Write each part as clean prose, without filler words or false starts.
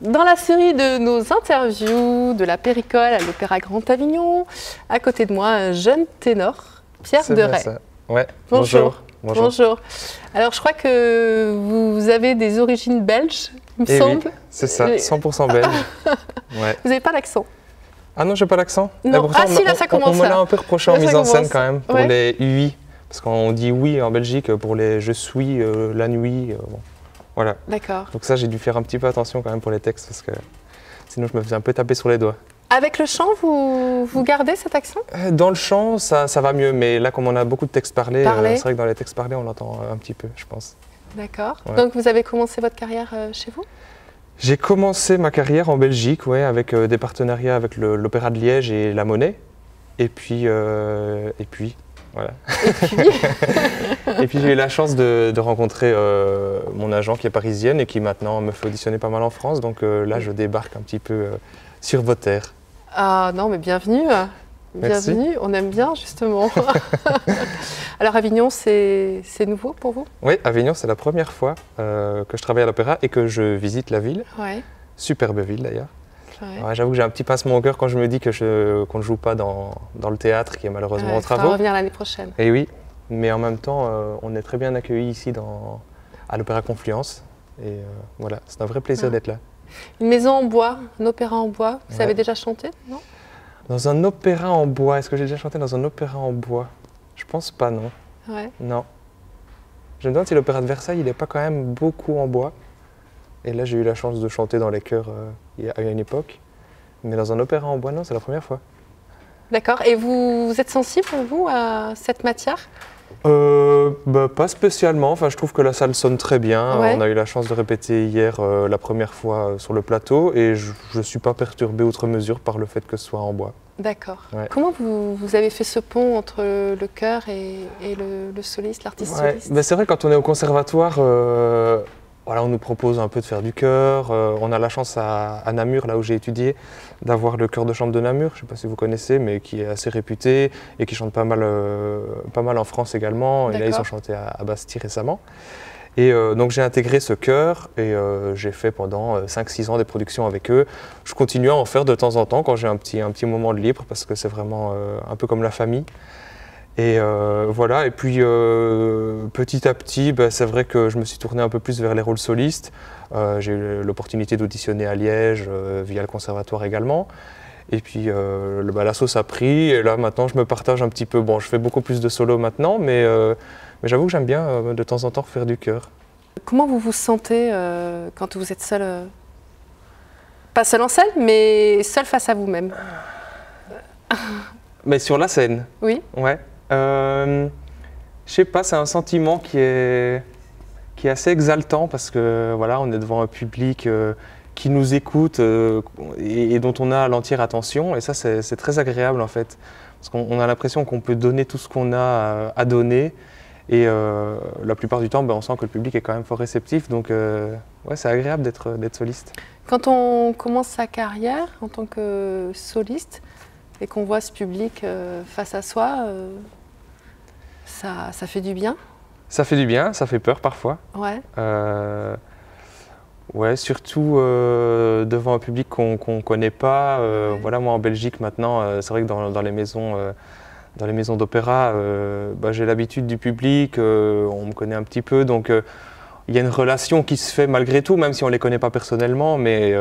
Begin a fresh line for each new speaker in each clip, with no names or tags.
Dans la série de nos interviews de la Péricole à l'Opéra Grand Avignon, à côté de moi, un jeune ténor, Pierre Deray.
Ouais.
Bonjour.
Bonjour.
Bonjour. Alors, je crois que vous avez des origines belges, il me semble.
Oui, c'est ça, 100% belge. Ouais.
Vous n'avez pas l'accent?
Ah non, j'ai pas l'accent.
Non.
Pourtant,
Ah si, là, ça commence.
On me l'a un peu reproché
là,
en mise en scène quand même, pour
ouais.
les UI. Parce qu'on dit oui en Belgique pour les je suis, la nuit. Bon. Voilà.
D'accord.
Donc ça, j'ai dû faire un petit peu attention quand même pour les textes, parce que sinon, je me faisais un peu taper sur les doigts.
Avec le chant, vous gardez cet accent?
Dans le chant, ça va mieux, mais là, comme on a beaucoup de textes parlés, c'est vrai que dans les textes parlés, on l'entend un petit peu, je pense.
D'accord.
Ouais.
Donc, vous avez commencé votre carrière chez vous?
J'ai commencé ma carrière en Belgique, ouais, avec des partenariats avec l'Opéra de Liège et La Monnaie. Et puis voilà. Et puis j'ai eu la chance de rencontrer mon agent qui est parisienne et qui maintenant me fait auditionner pas mal en France. Donc là, je débarque un petit peu sur vos terres.
Ah non, mais bienvenue.
Merci.
Bienvenue, on aime bien justement. Alors Avignon, c'est nouveau pour vous?
Oui, Avignon, c'est la première fois que je travaille à l'Opéra et que je visite la ville.
Ouais.
Superbe ville d'ailleurs.
Ouais.
Ouais, j'avoue que j'ai un petit pincement au cœur quand je me dis qu'on ne joue pas dans le théâtre qui est malheureusement en travaux.
On va revenir l'année prochaine.
Et oui, mais en même temps, on est très bien accueillis ici à l'Opéra Confluence. Et voilà, c'est un vrai plaisir d'être là.
Une maison en bois, un opéra en bois, vous avez déjà chanté, non?
Dans un opéra en bois, est-ce que j'ai déjà chanté dans un opéra en bois? Je pense pas, non.
Ouais.
Non. Je me demande si l'Opéra de Versailles, il n'est pas quand même beaucoup en bois. Et là, j'ai eu la chance de chanter dans les chœurs à une époque. Mais dans un opéra en bois, non, c'est la première fois.
D'accord. Et vous êtes sensible, vous, à cette matière?
Pas spécialement. Enfin, je trouve que la salle sonne très bien.
Ouais.
On a eu la chance de répéter hier la première fois sur le plateau. Et je ne suis pas perturbé outre mesure par le fait que ce soit en bois.
D'accord.
Ouais.
Comment vous avez fait ce pont entre le chœur et le soliste, l'artiste soliste?
C'est vrai, quand on est au conservatoire, voilà, on nous propose un peu de faire du chœur. On a la chance à Namur, là où j'ai étudié, d'avoir le chœur de chambre de Namur, je ne sais pas si vous connaissez, mais qui est assez réputé et qui chante pas mal en France également. Et là, ils ont chanté à Bastille récemment. Et donc j'ai intégré ce chœur et j'ai fait pendant 5-6 ans des productions avec eux. Je continue à en faire de temps en temps quand j'ai un petit moment de libre parce que c'est vraiment un peu comme la famille. Et voilà, et puis petit à petit, c'est vrai que je me suis tourné un peu plus vers les rôles solistes. J'ai eu l'opportunité d'auditionner à Liège via le conservatoire également. Et puis la sauce a pris et là maintenant je me partage un petit peu. Bon, je fais beaucoup plus de solo maintenant, mais j'avoue que j'aime bien de temps en temps faire du chœur.
Comment vous vous sentez quand vous êtes seul, pas seul en scène, mais seul face à vous-même?
Mais sur la scène?
Oui.
Ouais. Je sais pas, c'est un sentiment qui est assez exaltant parce que voilà, on est devant un public qui nous écoute et dont on a l'entière attention et ça c'est très agréable en fait parce qu'on a l'impression qu'on peut donner tout ce qu'on a à donner et la plupart du temps on sent que le public est quand même fort réceptif donc ouais, c'est agréable d'être soliste.
Quand on commence sa carrière en tant que soliste et qu'on voit ce public face à soi, ça fait du bien? Ça
fait du bien, ça fait peur parfois.
Ouais.
Ouais, surtout devant un public qu'on ne connaît pas. Voilà, moi en Belgique maintenant, c'est vrai que dans les maisons d'opéra, j'ai l'habitude du public, on me connaît un petit peu, donc il y a une relation qui se fait malgré tout, même si on ne les connaît pas personnellement, mais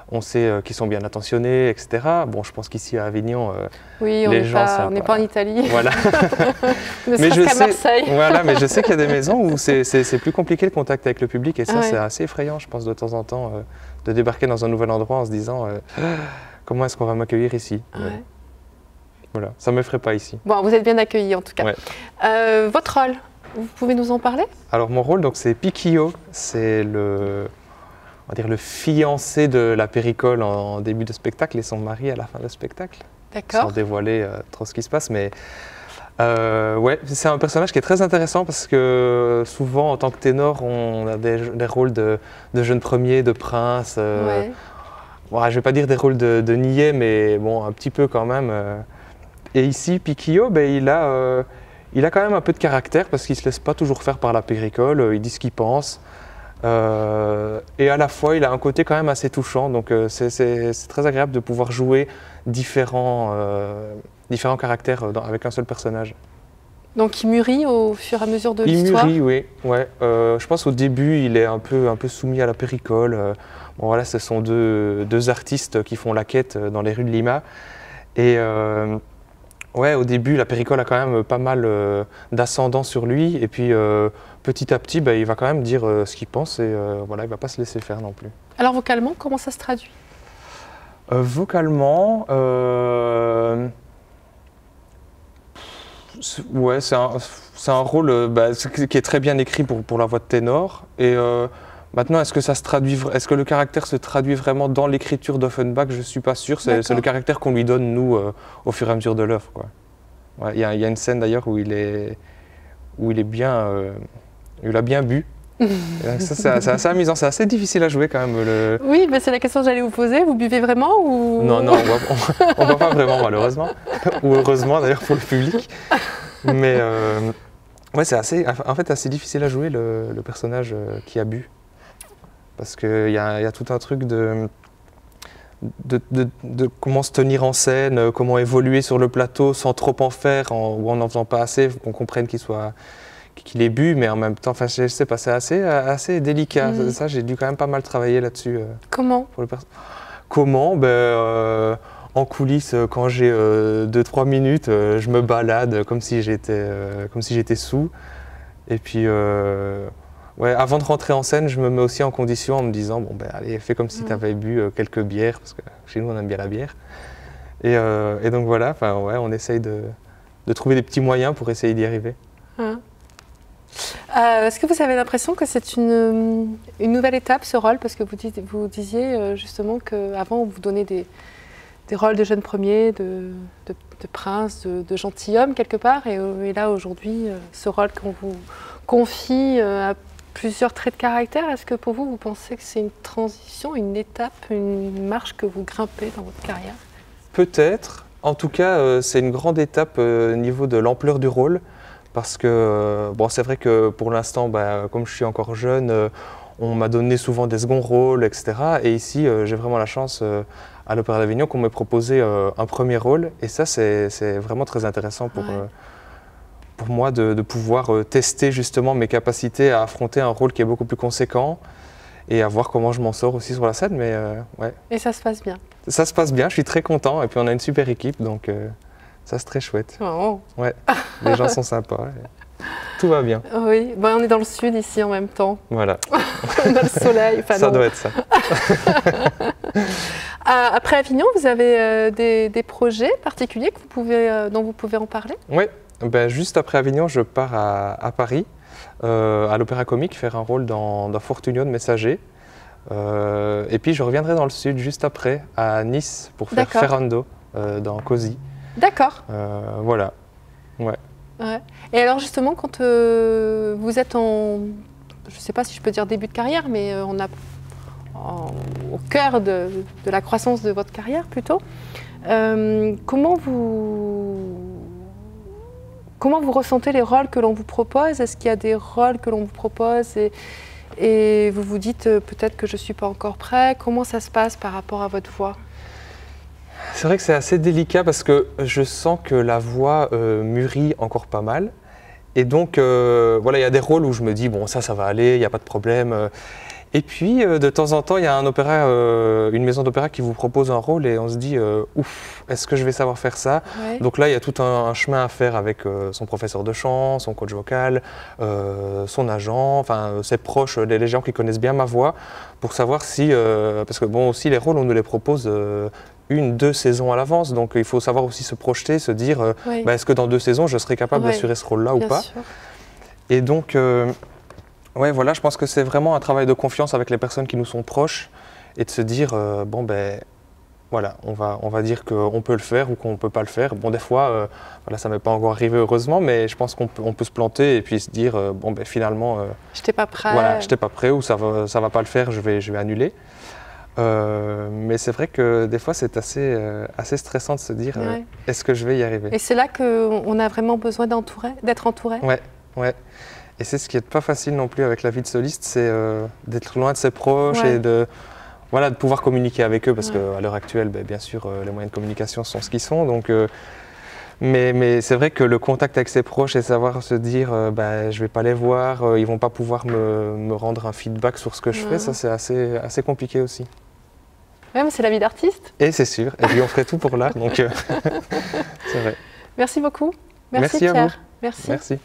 on sait qu'ils sont bien attentionnés, etc. Bon, je pense qu'ici à Avignon,
oui,
les gens
on n'est pas en Italie.
Voilà.
Ne serait-ce qu'à Marseille.
Voilà, mais je sais qu'il y a des maisons où c'est plus compliqué le contact avec le public et ça, c'est assez effrayant, je pense, de temps en temps, de débarquer dans un nouvel endroit en se disant comment est-ce qu'on va m'accueillir ici?
Ouais.
Voilà, ça ne me ferait pas ici.
Bon, vous êtes bien accueillis en tout cas.
Ouais.
Votre rôle, vous pouvez nous en parler? Alors
mon rôle, c'est Piquillo, c'est on va dire le fiancé de la Péricole en début de spectacle et son mari à la fin du spectacle.
D'accord.
Sans dévoiler trop ce qui se passe, mais ouais, c'est un personnage qui est très intéressant parce que souvent en tant que ténor, on a des rôles de jeune premier, de prince.
Ouais.
Bon, je ne vais pas dire des rôles de niais, mais bon, un petit peu quand même. Et ici, Piquillo, il a quand même un peu de caractère parce qu'il ne se laisse pas toujours faire par la Péricole, il dit ce qu'il pense. Et à la fois, il a un côté quand même assez touchant. Donc c'est très agréable de pouvoir jouer différents caractères avec un seul personnage.
Donc il mûrit au fur et à mesure de
Il
l'histoire.
mûrit, oui. Ouais. Je pense au début, il est un peu soumis à la péricole. Bon, voilà, ce sont deux artistes qui font la quête dans les rues de Lima. Et ouais, au début, la péricole a quand même pas mal d'ascendant sur lui. Et puis petit à petit, bah, il va quand même dire ce qu'il pense et voilà, il ne va pas se laisser faire non plus.
Alors vocalement, comment ça se traduit?
Vocalement, ouais, c'est un rôle qui est très bien écrit pour la voix de ténor. Et maintenant, est-ce que le caractère se traduit vraiment dans l'écriture d'Offenbach? Je ne suis pas sûr. C'est le caractère qu'on lui donne, nous, au fur et à mesure de l'œuvre. Ouais, y a une scène d'ailleurs où il a bien bu. Ça, c'est assez amusant, c'est assez difficile à jouer quand même.
Oui, mais c'est la question que j'allais vous poser. Vous buvez vraiment ou...
Non, on ne boit pas vraiment malheureusement, ou heureusement d'ailleurs pour le public. Mais ouais, c'est assez difficile à jouer le personnage qui a bu. Parce qu'il y a tout un truc de comment se tenir en scène, comment évoluer sur le plateau sans trop en faire ou en n'en faisant pas assez, qu'on comprenne qu'il est bu, mais en même temps, enfin, je sais pas, c'est assez délicat. Ça, j'ai dû quand même pas mal travailler là-dessus.
Comment
Comment en coulisses, quand j'ai 2-3 minutes, je me balade comme si j'étais sous. Et puis, ouais, avant de rentrer en scène, je me mets aussi en condition en me disant, bon, ben, allez, fais comme si tu avais bu quelques bières, parce que chez nous, on aime bien la bière. Et donc voilà, ouais, on essaye de trouver des petits moyens pour essayer d'y arriver.
Est-ce que vous avez l'impression que c'est une nouvelle étape, ce rôle? Parce que vous disiez justement qu'avant, on vous donnait des rôles de jeunes premiers, de princes, de gentilshommes quelque part. Et là, aujourd'hui, ce rôle qu'on vous confie a plusieurs traits de caractère. Est-ce que pour vous, vous pensez que c'est une transition, une étape, une marche que vous grimpez dans votre carrière?
Peut-être. En tout cas, c'est une grande étape au niveau de l'ampleur du rôle. Parce que bon, c'est vrai que pour l'instant, comme je suis encore jeune, on m'a donné souvent des seconds rôles, etc. Et ici, j'ai vraiment la chance à l'Opéra d'Avignon qu'on m'ait proposé un premier rôle. Et ça, c'est vraiment très intéressant pour moi de pouvoir tester justement mes capacités à affronter un rôle qui est beaucoup plus conséquent et à voir comment je m'en sors aussi sur la scène. Mais, ouais.
Et ça se passe bien? Ça
se passe bien, je suis très content. Et puis on a une super équipe, donc... ça, c'est très chouette.
Oh. Ouais,
les gens sont sympas. Tout va bien.
Oui, on est dans le sud ici en même temps.
Voilà.
On a le soleil. Enfin,
ça doit être ça.
Après Avignon, vous avez des projets particuliers dont vous pouvez en parler?
Oui, juste après Avignon, je pars à Paris, à l'Opéra Comique, faire un rôle dans Fortunio de Messager. Et puis je reviendrai dans le sud juste après, à Nice, pour faire Ferrando dans Così.
D'accord.
Voilà. Ouais.
Et alors justement, quand vous êtes je ne sais pas si je peux dire début de carrière, mais au cœur de la croissance de votre carrière plutôt, comment vous ressentez les rôles que l'on vous propose? Est-ce qu'il y a des rôles que l'on vous propose et vous vous dites peut-être que je ne suis pas encore prêt? Comment ça se passe par rapport à votre voix?
C'est vrai que c'est assez délicat parce que je sens que la voix mûrit encore pas mal. Et donc, voilà, il y a des rôles où je me dis, bon, ça va aller, il n'y a pas de problème. Et puis, de temps en temps, il y a une maison d'opéra qui vous propose un rôle et on se dit, ouf, est-ce que je vais savoir faire ça? Donc là, il y a tout un chemin à faire avec son professeur de chant, son coach vocal, son agent, enfin, ses proches, les gens qui connaissent bien ma voix, pour savoir si, parce que bon, aussi, les rôles, on nous les propose 1-2 saisons à l'avance, donc il faut savoir aussi se projeter, se dire est-ce que dans 2 saisons je serai capable d'assurer ce rôle-là ou pas. Et donc, ouais, voilà, je pense que c'est vraiment un travail de confiance avec les personnes qui nous sont proches et de se dire voilà, on va dire qu'on peut le faire ou qu'on ne peut pas le faire. Bon, des fois, voilà, ça ne m'est pas encore arrivé heureusement, mais je pense qu'on peut se planter et puis se dire finalement,
je n'étais pas prêt.
Voilà, je n'étais pas prêt ou ça va pas le faire, je vais annuler. Mais c'est vrai que des fois c'est assez stressant de se dire est-ce que je vais y arriver?
Et c'est là qu'on a vraiment besoin d'être entouré?
Ouais. Et c'est ce qui n'est pas facile non plus avec la vie de soliste, c'est d'être loin de ses proches et de pouvoir communiquer avec eux, parce qu'à l'heure actuelle, bien sûr, les moyens de communication sont ce qu'ils sont. Donc, mais c'est vrai que le contact avec ses proches et savoir se dire je ne vais pas les voir, ils ne vont pas pouvoir me rendre un feedback sur ce que je fais, ça c'est assez compliqué aussi.
Ouais, mais c'est la vie d'artiste.
Et c'est sûr, et puis on ferait tout pour l'art, donc c'est vrai.
Merci beaucoup.
Merci
Pierre.
à vous.
Merci.
Merci.